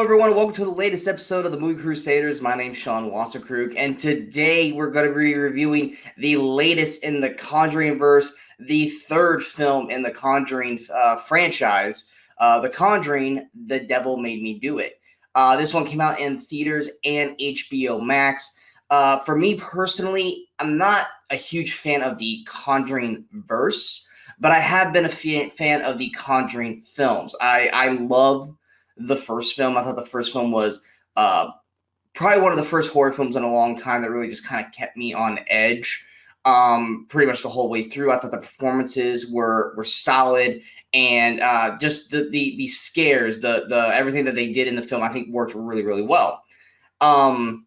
everyone. Welcome to the latest episode of the Movie Crusaders. My name's Sean Wasserkrug, and today we're going to be reviewing the latest in the Conjuring verse, the third film in the Conjuring franchise, The Conjuring, The Devil Made Me Do It. This one came out in theaters and HBO Max. For me personally, I'm not a huge fan of the Conjuring verse, but I have been a fan of the Conjuring films. I love the first film. I thought the first film was probably one of the first horror films in a long time that really just kind of kept me on edge pretty much the whole way through. I thought the performances were solid, and just the scares, the everything that they did in the film, I think worked really, really well. The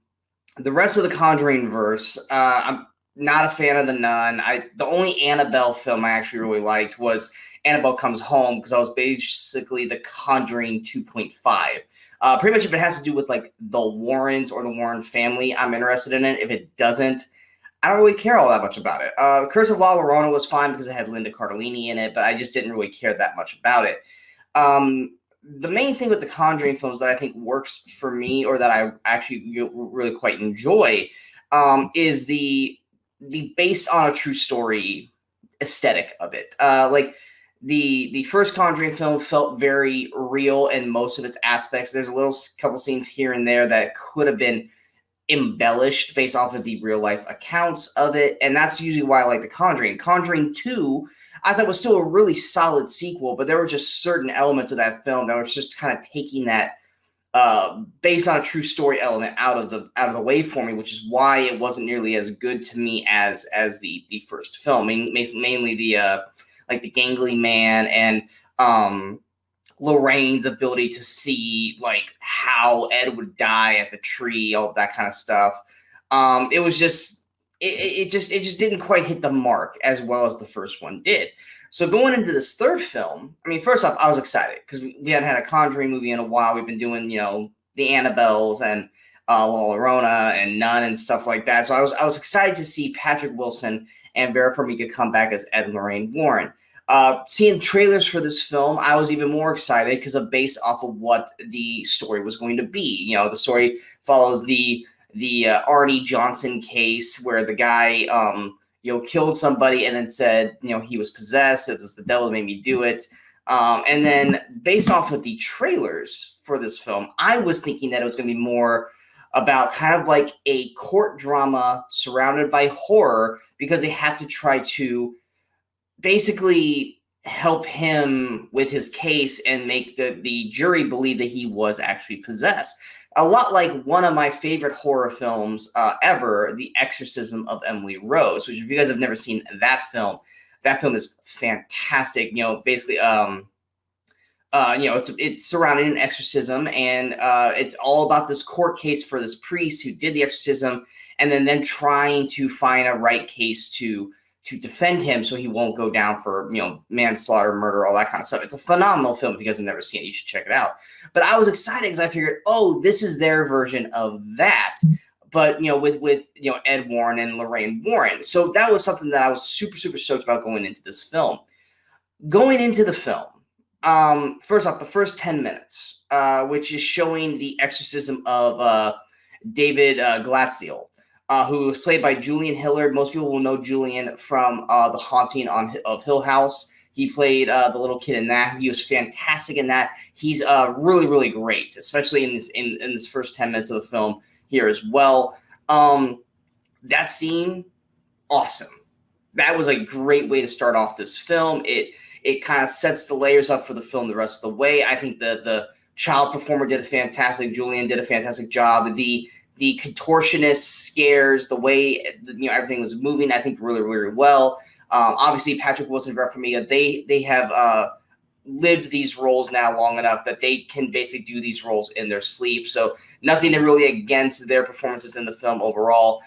rest of the Conjuring verse, I'm not a fan of The Nun. The only Annabelle film I actually really liked was Annabelle Comes Home, because I was basically the Conjuring 2.5. Pretty much if it has to do with like the Warrens or the Warren family, I'm interested in it. If it doesn't, I don't really care all that much about it. Curse of La Llorona was fine because it had Linda Cardellini in it, but I just didn't really care that much about it. The main thing with the Conjuring films that I think works for me, or that I actually really quite enjoy, is the based on a true story aesthetic of it. Like the first Conjuring film felt very real in most of its aspects. There's a couple scenes here and there that could have been embellished based off of the real life accounts of it, and that's usually why I like the Conjuring. Conjuring 2, I thought, was still a really solid sequel, but there were just certain elements of that film that was just kind of taking that based on a true story element out of the way for me, which is why it wasn't nearly as good to me as the first film. I mean, mainly the like the gangly man and Lorraine's ability to see like how Ed would die at the tree, all that kind of stuff. It was just it just didn't quite hit the mark as well as the first one did. So going into this third film, I mean, first off, I was excited because we hadn't had a Conjuring movie in a while. We've been doing, the Annabelles and La Llorona and Nun and stuff like that. So I was excited to see Patrick Wilson and Vera Farmiga come back as Ed and Lorraine Warren. Seeing trailers for this film, I was even more excited because of based off of what the story was going to be. The story follows the Arnie Johnson case where the guy killed somebody and then said he was possessed. It was the devil that made me do it. And then based off of the trailers for this film, I was thinking that it was going to be more about kind of like a court drama surrounded by horror, because they have to try to basically help him with his case and make the jury believe that he was actually possessed. A lot like one of my favorite horror films ever, The Exorcism of Emily Rose, which, if you guys have never seen that film is fantastic. Basically, it's surrounding an exorcism, and it's all about this court case for this priest who did the exorcism, and then trying to find a right case to defend him so he won't go down for, manslaughter, murder, all that kind of stuff. It's a phenomenal film. If you guys have never seen it, you should check it out. But I was excited because I figured, this is their version of that, but, with Ed Warren and Lorraine Warren. So that was something that I was super, super stoked about going into this film. Going into the film, first off, the first 10 minutes, which is showing the exorcism of David Glatzel, who was played by Julian Hillard. Most people will know Julian from The Haunting of Hill House. He played the little kid in that. He was fantastic in that. He's really, really great, especially in this first 10 minutes of the film here as well. That scene, awesome. That was a great way to start off this film. It kind of sets the layers up for the film the rest of the way. I think the child performer did a fantastic. Julian did a fantastic job. The contortionist scares, the way everything was moving, I think really, really well. Obviously, Patrick Wilson and Vera Farmiga, they have lived these roles now long enough that they can basically do these roles in their sleep. So nothing really against their performances in the film overall.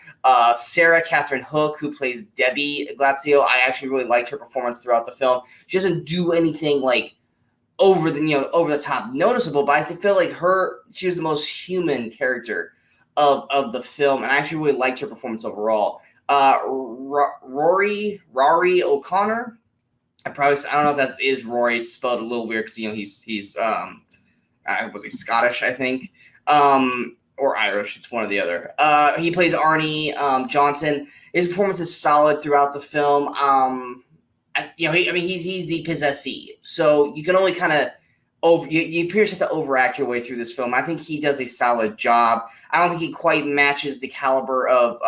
Sarah Catherine Hook, who plays Debbie Glatzel, I actually really liked her performance throughout the film. She doesn't do anything like over the top noticeable, but I feel like she was the most human character of the film, and I actually really liked her performance overall. Rory O'Connor, I don't know if that is Rory. It's spelled a little weird because he's Was he Scottish, I think, or Irish? It's one or the other. He plays Arnie Johnson. His performance is solid throughout the film. He's the possessee, so you can only kind of you appear to have to overact your way through this film. I think he does a solid job. I don't think he quite matches the caliber of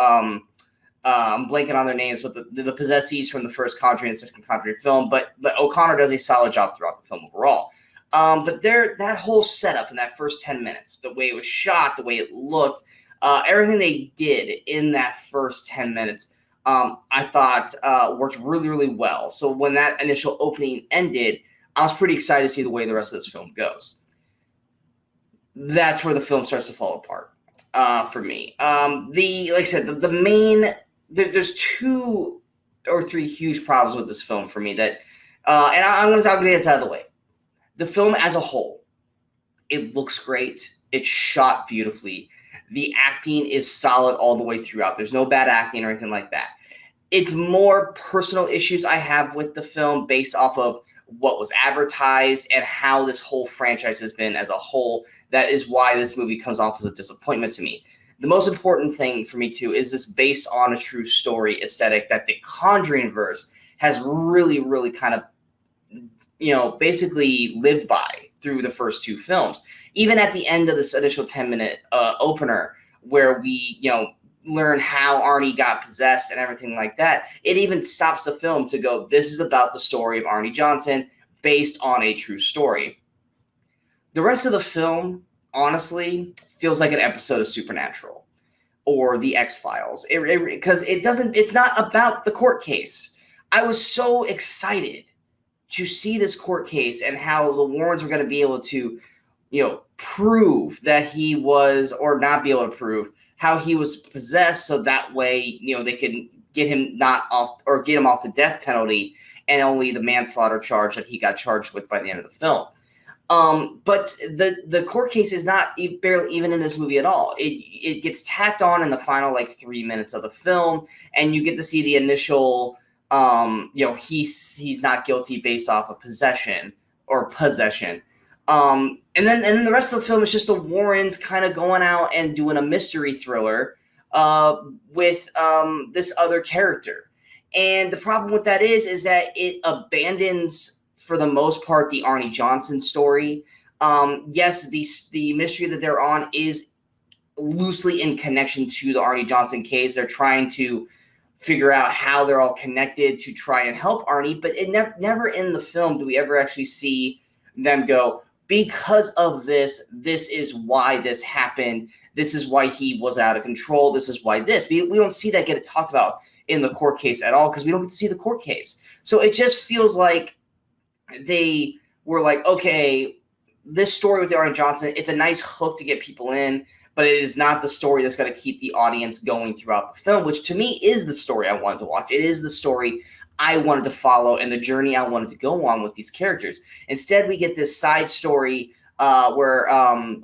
I'm blanking on their names, but the possessees from the first Conjuring and second Conjuring film. But O'Connor does a solid job throughout the film overall. But that whole setup in that first 10 minutes, the way it was shot, the way it looked, everything they did in that first 10 minutes, I thought worked really, really well. So when that initial opening ended, I was pretty excited to see the way the rest of this film goes. That's where the film starts to fall apart for me. Like I said, the main there's 2 or 3 huge problems with this film for me that, and I'm going to get this out of the way. The film as a whole, it looks great. It's shot beautifully. The acting is solid all the way throughout. There's no bad acting or anything like that. It's more personal issues I have with the film based off of what was advertised and how this whole franchise has been as a whole. That is why this movie comes off as a disappointment to me. The most important thing for me, too, is this based on a true story aesthetic that the Conjuring verse has really, really kind of, basically lived by through the first 2 films. Even at the end of this initial 10-minute opener where we, learn how Arnie got possessed and everything like that, it even stops the film to go, this is about the story of Arnie Johnson based on a true story. The rest of the film, honestly, feels like an episode of Supernatural or The X-Files, because it's not about the court case. I was so excited to see this court case and how the Warrens were going to be able to, prove that he was, or not be able to prove how he was possessed, so that way, they can get him off the death penalty and only the manslaughter charge that he got charged with by the end of the film. But the court case is not barely even in this movie at all. It gets tacked on in the final 3 minutes of the film, and you get to see the initial, he's not guilty based off of possession. And then the rest of the film is just the Warrens kind of going out and doing a mystery thriller with this other character. And the problem with that is that it abandons, for the most part, the Arnie Johnson story. Yes, the mystery that they're on is loosely in connection to the Arnie Johnson case. They're trying to figure out how they're all connected to try and help Arnie, but it never in the film do we ever actually see them go, because of this is why this happened. This is why he was out of control. This is why this. We don't see that get talked about in the court case at all because we don't get to see the court case. So it just feels like they were like, okay, this story with Arnie Johnson, it's a nice hook to get people in, but it is not the story that's going to keep the audience going throughout the film, which to me is the story I wanted to watch. It is the story I wanted to follow and the journey I wanted to go on with these characters. Instead, we get this side story where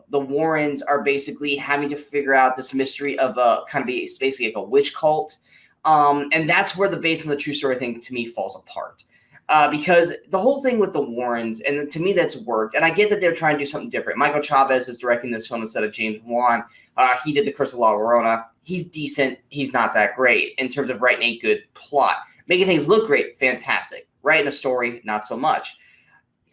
the Warrens are basically having to figure out this mystery of basically like a witch cult. And that's where the base of the true story thing to me falls apart. Because the whole thing with the Warrens, and to me that's worked, and I get that they're trying to do something different. Michael Chavez is directing this film instead of James Wan. He did The Curse of La Llorona. He's decent. He's not that great in terms of writing a good plot. Making things look great, fantastic. Writing a story, not so much.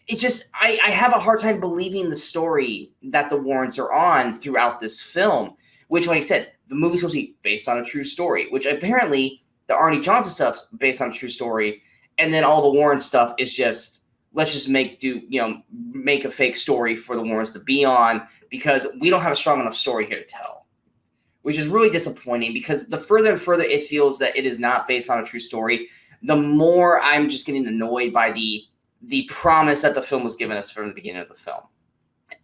It's just, I have a hard time believing the story that the Warrens are on throughout this film, which, like I said, the movie's supposed to be based on a true story, which apparently the Arnie Johnson stuff's based on a true story, and then all the Warren stuff is just, let's just make a fake story for the Warrens to be on because we don't have a strong enough story here to tell. Which is really disappointing because the further and further it feels that it is not based on a true story, the more I'm just getting annoyed by the promise that the film was giving us from the beginning of the film.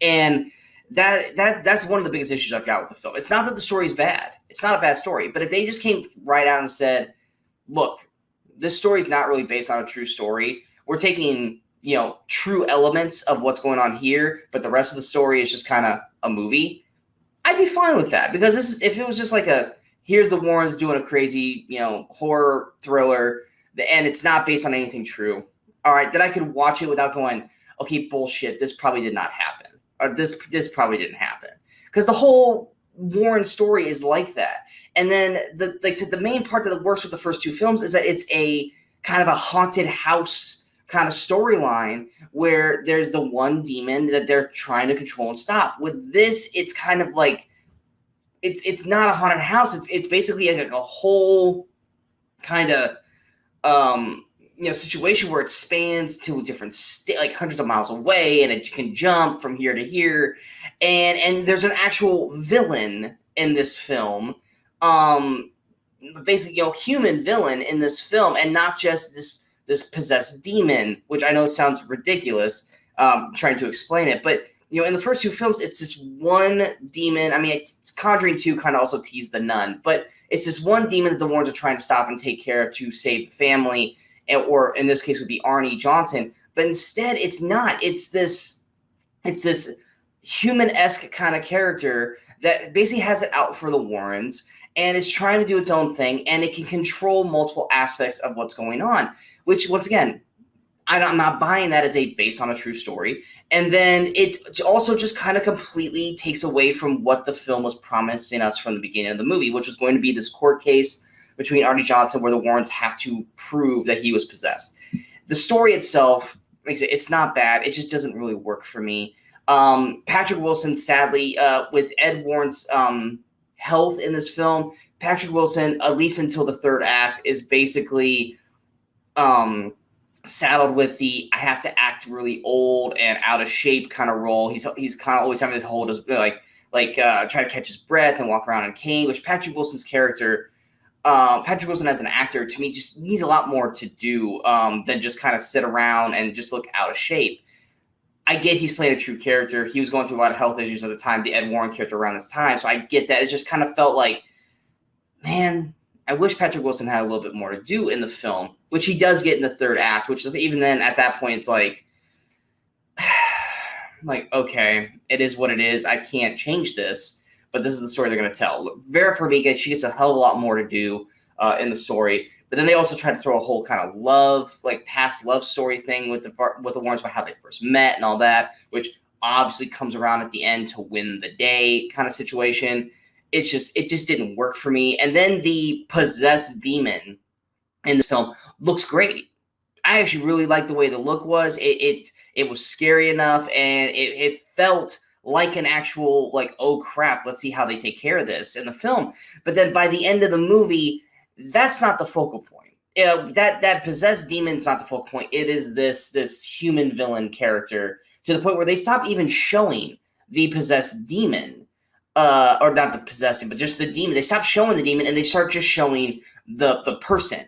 And that's one of the biggest issues I've got with the film. It's not that the story is bad. It's not a bad story. But if they just came right out and said, look, this story is not really based on a true story. We're taking, true elements of what's going on here, but the rest of the story is just kind of a movie. I'd be fine with that because if it was just like here's the Warrens doing a crazy, horror thriller and it's not based on anything true. All right, then I could watch it without going, okay, bullshit. This probably did not happen. this probably didn't happen, because the whole Warren story is like that. And then like I said, the main part that works with the first two films is that it's a kind of a haunted house kind of storyline where there's the one demon that they're trying to control and stop. With this, it's kind of like it's not a haunted house. It's basically like a whole kind of situation where it spans to a different like hundreds of miles away, and it can jump from here to here, and there's an actual villain in this film, basically human villain in this film, and not just this possessed demon, which I know sounds ridiculous trying to explain it, but in the first two films, it's this one demon. I mean, it's Conjuring 2 kind of also teased the nun, but it's this one demon that the Warrens are trying to stop and take care of to save the family, or in this case would be Arnie Johnson. But instead, it's not. It's this human-esque kind of character that basically has it out for the Warrens and is trying to do its own thing, and it can control multiple aspects of what's going on, which, once again, I'm not buying that as based on a true story. And then it also just kind of completely takes away from what the film was promising us from the beginning of the movie, which was going to be this court case between Arnie Johnson where the Warrens have to prove that he was possessed. The story itself, it's not bad. It just doesn't really work for me. Patrick Wilson, sadly, with Ed Warren's health in this film, Patrick Wilson, at least until the third act, is basically saddled with the I have to act really old and out of shape kind of role. He's kind of always having to hold his try to catch his breath and walk around in a cane, which Patrick Wilson's character, Patrick Wilson as an actor, to me just needs a lot more to do than just kind of sit around and just look out of shape. I get he's playing a true character. He was going through a lot of health issues at the time, the Ed Warren character around this time, so I get that. It just kind of felt like, man, I wish Patrick Wilson had a little bit more to do in the film, which he does get in the third act, which even then at that point, it's like, okay, it is what it is. I can't change this, but this is the story they're going to tell. Vera Farmiga, she gets a hell of a lot more to do in the story, but then they also try to throw a whole kind of love, like past love story thing with the Warrens about how they first met and all that, which obviously comes around at the end to win the day kind of situation. It just didn't work for me. And then the possessed demon in this film looks great. I actually really liked the way the look was. It was scary enough, and it felt like an actual, like, oh crap, let's see how they take care of this in the film. But then by the end of the movie, that's not the focal point. That possessed demon's not the focal point. It is this human villain character, to the point where they stop even showing the possessed demon. Or not the possessing, but just the demon. They stopped showing the demon and they start just showing the person.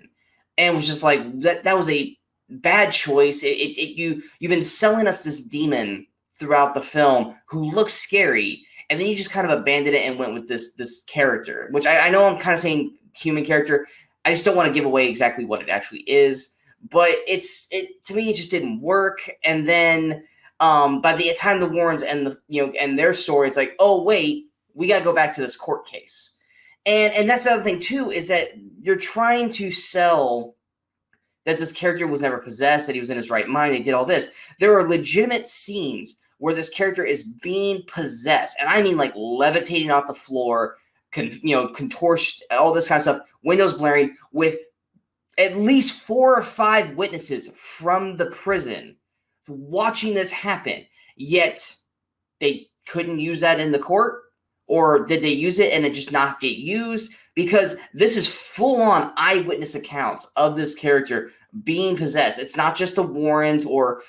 And it was just like, that was a bad choice. You've been selling us this demon throughout the film who looks scary, and then you just kind of abandoned it and went with this character, which I know I'm kind of saying human character. I just don't want to give away exactly what it actually is, but to me, it just didn't work. And then by the time the Warrens and and their story, it's like, oh wait, we got to go back to this court case. And that's the other thing, too, is that you're trying to sell that this character was never possessed, that he was in his right mind, they did all this. There are legitimate scenes where this character is being possessed. And I mean, like, levitating off the floor, contortion, all this kind of stuff, windows blaring, with at least 4 or 5 witnesses from the prison watching this happen. Yet they couldn't use that in the court. Or did they use it and it just not get used? Because this is full-on eyewitness accounts of this character being possessed. It's not just the Warrens or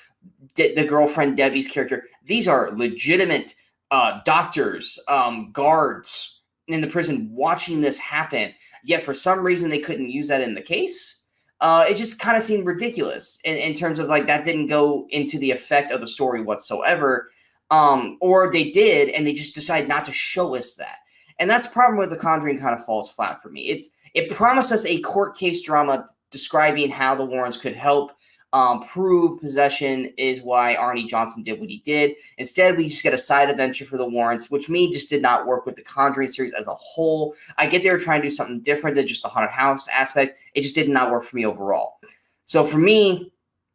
the girlfriend Debbie's character. These are legitimate doctors, guards in the prison watching this happen. Yet for some reason they couldn't use that in the case. It just kind of seemed ridiculous in terms of, like, that didn't go into the effect of the story whatsoever. Or they did, and they just decided not to show us that. And that's the problem with The Conjuring kind of falls flat for me. It promised us a court case drama describing how the Warrens could help prove possession is why Arnie Johnson did what he did. Instead, we just get a side adventure for the Warrens, which me just did not work with the Conjuring series as a whole. I get they were trying to do something different than just the haunted house aspect. It just did not work for me overall. So for me,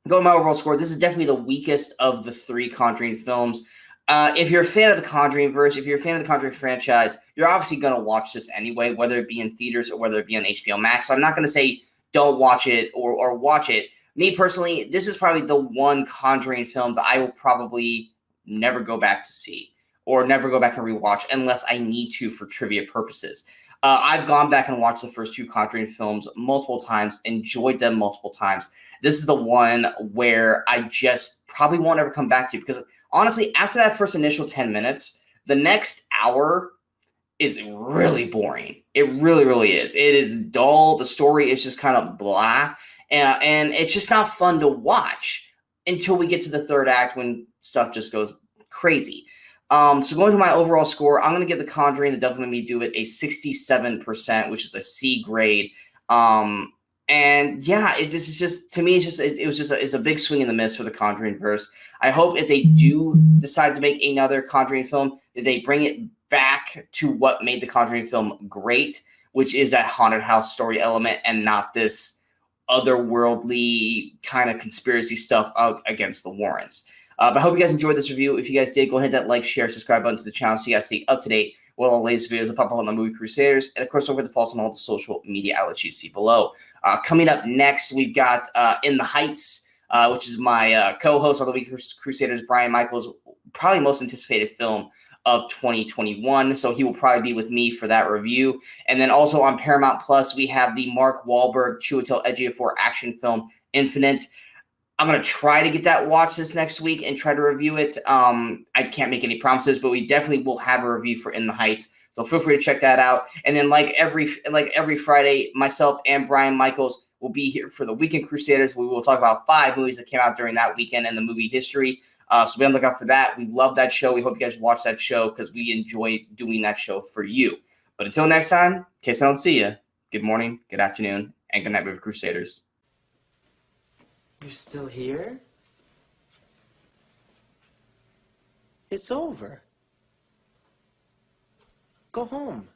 going by overall score, this is definitely the weakest of the 3 Conjuring films. If you're a fan of the Conjuring verse, if you're a fan of the Conjuring franchise, you're obviously going to watch this anyway, whether it be in theaters or whether it be on HBO Max. So I'm not going to say don't watch it or watch it. Me personally, this is probably the one Conjuring film that I will probably never go back to see or never go back and rewatch unless I need to for trivia purposes. I've gone back and watched the first two Conjuring films multiple times, enjoyed them multiple times. This is the one where I just probably won't ever come back to because honestly, after that first initial 10 minutes, the next hour is really boring. It really, really is. It is dull. The story is just kind of blah. And it's just not fun to watch until we get to the third act when stuff just goes crazy. So going to my overall score, I'm going to give The Conjuring, The Devil Made Me Do It a 67%, which is a C grade. And yeah, this is just, to me, it's a big swing and a miss for the Conjuring verse. I hope if they do decide to make another Conjuring film, that they bring it back to what made the Conjuring film great, which is that haunted house story element and not this otherworldly kind of conspiracy stuff against the Warrens. But I hope you guys enjoyed this review. If you guys did, go ahead and hit that like, share, subscribe button to the channel so you guys stay up to date with all the latest videos that pop up on the Movie Crusaders. And of course, don't forget to follow us on all the social media outlets you see below. Coming up next, we've got In the Heights, which is my co-host on the Movie Crusaders, Brian Michaels, probably most anticipated film of 2021. So he will probably be with me for that review. And then also on Paramount Plus, we have the Mark Wahlberg Chiwetel Ejiofor action film, Infinite. I'm going to try to get that watched this next week and try to review it. I can't make any promises, but we definitely will have a review for In the Heights. So feel free to check that out. And then like every Friday, myself and Brian Michaels will be here for the Weekend Crusaders. We will talk about 5 movies that came out during that weekend in the movie history. So be on the lookout for that. We love that show. We hope you guys watch that show because we enjoy doing that show for you. But until next time, in case I don't see you, good morning, good afternoon, and good night, Movie Crusaders. You're still here? It's over. Go home.